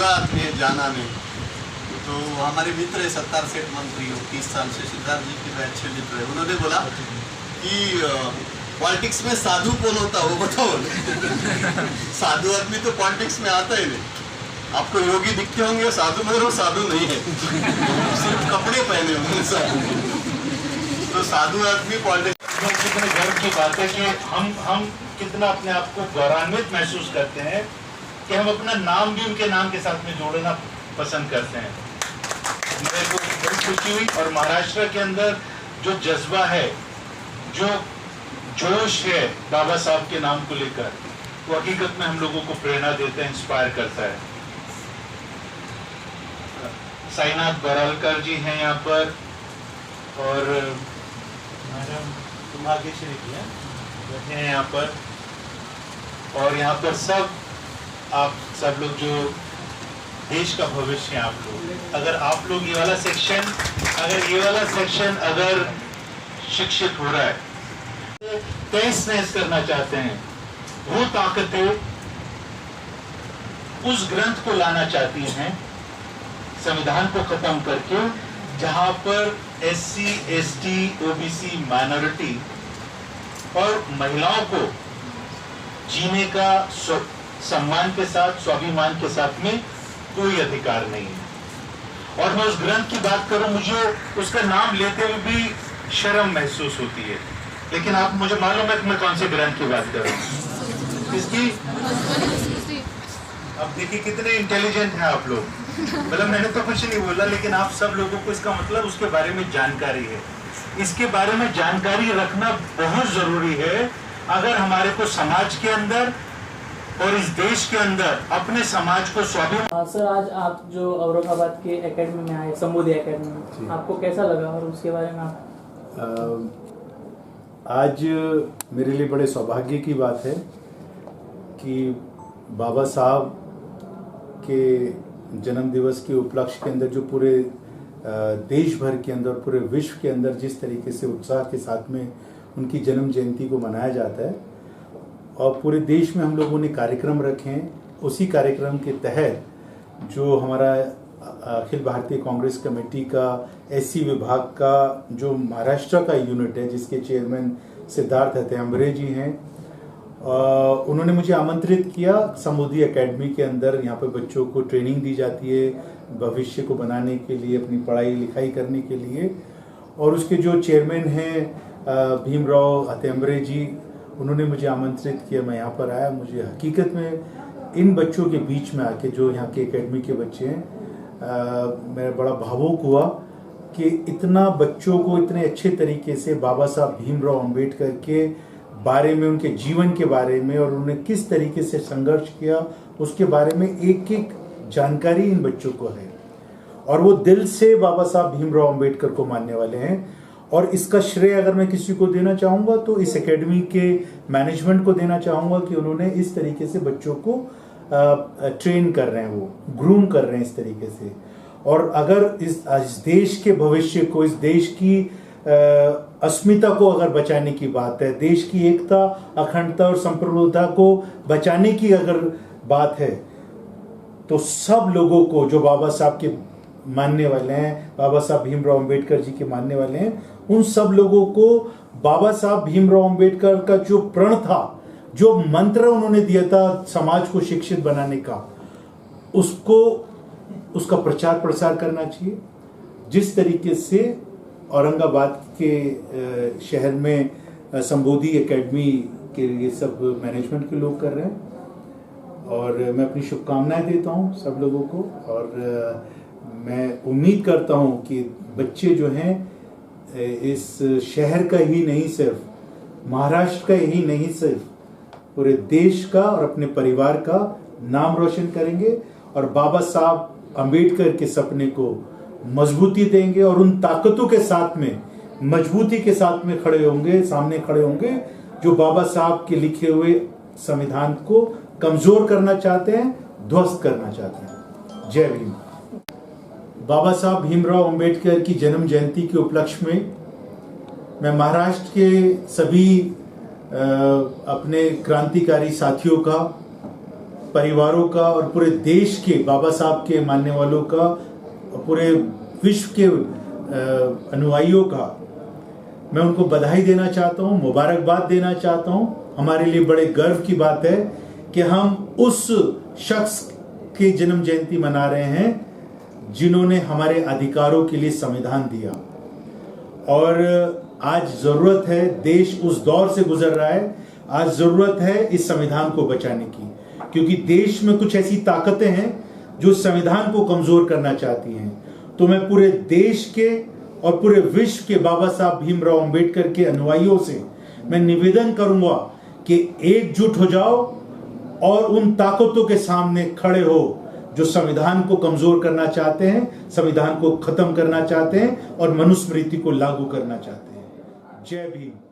बुरा आदमी है जाना नहीं। तो हमारे मित्र है सत्तार सेठ मंत्री हो 30 साल से, सिद्धार्थ जी के अच्छे मित्र है। उन्होंने बोला कि पॉलिटिक्स में साधु कौन होता है वो बताओ। साधु आदमी तो पॉलिटिक्स में आता ही नहीं। आपको योगी दिखते होंगे साधु, मगर वो साधु नहीं है, सिर्फ कपड़े पहने होंगे साधु। तो साधु आदमी पॉलिटिक्स में कितने गर्व की बात है कि हम कितना अपने आप को गौरवान्वित महसूस करते हैं कि हम अपना नाम भी उनके नाम के साथ में जोड़ना पसंद करते हैं। मेरे को बड़ी खुशी हुई। और महाराष्ट्र के अंदर जो जज्बा है, जो जोश है बाबा साहब के नाम को लेकर, वो हकीकत में हम लोगों को प्रेरणा देता है, इंस्पायर करता है। साईनाथ बरालकर जी हैं यहाँ पर, और मैडम तुम आगे से बैठे हैं यहाँ पर। और यहाँ पर सब आप सब लोग जो देश का भविष्य हैं आप लोग। अगर आप लोग ये वाला सेक्शन अगर शिक्षित हो रहा है, तहस नहस करना चाहते हैं, वो ताकतें उस ग्रंथ को लाना चाहती हैं, संविधान को खत्म करके, जहां पर SC, ST, OBC माइनॉरिटी और महिलाओं को जीने का सम्मान के साथ, स्वाभिमान के साथ में कोई अधिकार नहीं है। और मैं उस ग्रंथ की बात करूं, मुझे उसका नाम लेते हुए भी शर्म महसूस होती है, लेकिन आप मुझे मालूम है कि मैं कौन से ग्रंथ की बात कर रहा हूं। इसकी अब देखिए कितने इंटेलिजेंट हैं आप लोग। मतलब मैंने तो कुछ नहीं बोला, लेकिन आप सब लोगों को इसका मतलब उसके बारे में जानकारी है। इसके बारे में जानकारी रखना बहुत जरूरी है अगर हमारे को समाज के अंदर और इस देश के अंदर अपने समाज को स्वाभिमान। सर, आज आप जो औरंगाबाद के एकेडमी में आए, संबोधि एकेडमी, आपको कैसा लगा और उसके बारे में आप? आज मेरे लिए बड़े सौभाग्य की बात है कि बाबा साहब के जन्म दिवस के उपलक्ष्य के अंदर जो पूरे देश भर के अंदर, पूरे विश्व के अंदर जिस तरीके से उत्साह के साथ में उनकी जन्म जयंती को मनाया जाता है, और पूरे देश में हम लोगों ने कार्यक्रम रखे हैं। उसी कार्यक्रम के तहत जो हमारा अखिल भारतीय कांग्रेस कमेटी का SC विभाग का जो महाराष्ट्र का यूनिट है, जिसके चेयरमैन सिद्धार्थ हतेम्बरे जी हैं, उन्होंने मुझे आमंत्रित किया। संबोधि एकेडमी के अंदर यहाँ पे बच्चों को ट्रेनिंग दी जाती है भविष्य को बनाने के लिए, अपनी पढ़ाई लिखाई करने के लिए। और उसके जो चेयरमैन हैं भीमराव हतेम्बरे जी, उन्होंने मुझे आमंत्रित किया। मैं यहाँ पर आया। मुझे हकीकत में इन बच्चों के बीच में आके, जो यहाँ के एकेडमी के बच्चे हैं, मैं बड़ा भावुक हुआ कि इतना बच्चों को इतने अच्छे तरीके से बाबा साहब भीमराव अंबेडकर के बारे में, उनके जीवन के बारे में और उन्होंने किस तरीके से संघर्ष किया, उसके बारे में एक एक जानकारी इन बच्चों को है। और वो दिल से बाबा साहब भीमराव अंबेडकर को मानने वाले हैं। और इसका श्रेय अगर मैं किसी को देना चाहूँगा तो इस एकेडमी के मैनेजमेंट को देना चाहूँगा कि उन्होंने इस तरीके से बच्चों को ट्रेन कर रहे हैं, वो ग्रूम कर रहे हैं इस तरीके से। और अगर इस देश के भविष्य को, इस देश की अस्मिता को अगर बचाने की बात है, देश की एकता, अखंडता और संप्रभुता को बचाने की अगर बात है, तो सब लोगों को जो बाबा साहब के मानने वाले हैं, बाबा साहब भीमराव अंबेडकर जी के मानने वाले हैं, उन सब लोगों को बाबा साहब भीमराव अंबेडकर का जो प्रण था, जो मंत्र उन्होंने दिया था समाज को शिक्षित बनाने का, उसका प्रचार प्रसार करना चाहिए। जिस तरीके से औरंगाबाद के शहर में संबोधि एकेडमी के ये सब मैनेजमेंट के लोग कर रहे हैं, और मैं अपनी शुभकामनाएं देता हूं सब लोगों को। और मैं उम्मीद करता हूं कि बच्चे जो हैं इस शहर का ही नहीं, सिर्फ महाराष्ट्र का ही नहीं, सिर्फ पूरे देश का और अपने परिवार का नाम रोशन करेंगे और बाबा साहब अंबेडकर के सपने को मजबूती देंगे और उन ताकतों के साथ में, मजबूती के साथ में खड़े होंगे, सामने खड़े होंगे जो बाबा साहब के लिखे हुए संविधान को कमजोर करना चाहते हैं, ध्वस्त करना चाहते हैं। जय भीम। बाबा साहब भीमराव अंबेडकर की जन्म जयंती के उपलक्ष्य में मैं महाराष्ट्र के सभी अपने क्रांतिकारी साथियों का परिवारों का और पूरे देश के बाबा साहब के मानने वालों का और पूरे विश्व के अनुयायियों का मैं उनको बधाई देना चाहता हूँ, मुबारकबाद देना चाहता हूँ। हमारे लिए बड़े गर्व की बात है कि हम उस शख्स की जन्म जयंती मना रहे हैं जिन्होंने हमारे अधिकारों के लिए संविधान दिया। और आज जरूरत है, देश उस दौर से गुजर रहा है, आज जरूरत है इस संविधान को बचाने की, क्योंकि देश में कुछ ऐसी ताकतें हैं जो संविधान को कमजोर करना चाहती हैं। तो मैं पूरे देश के और पूरे विश्व के बाबा साहब भीमराव अंबेडकर के अनुयायियों से मैं निवेदन करूंगा कि एकजुट हो जाओ और उन ताकतों के सामने खड़े हो जो संविधान को कमजोर करना चाहते हैं, संविधान को खत्म करना चाहते हैं और मनुस्मृति को लागू करना चाहते हैं। जय भीम।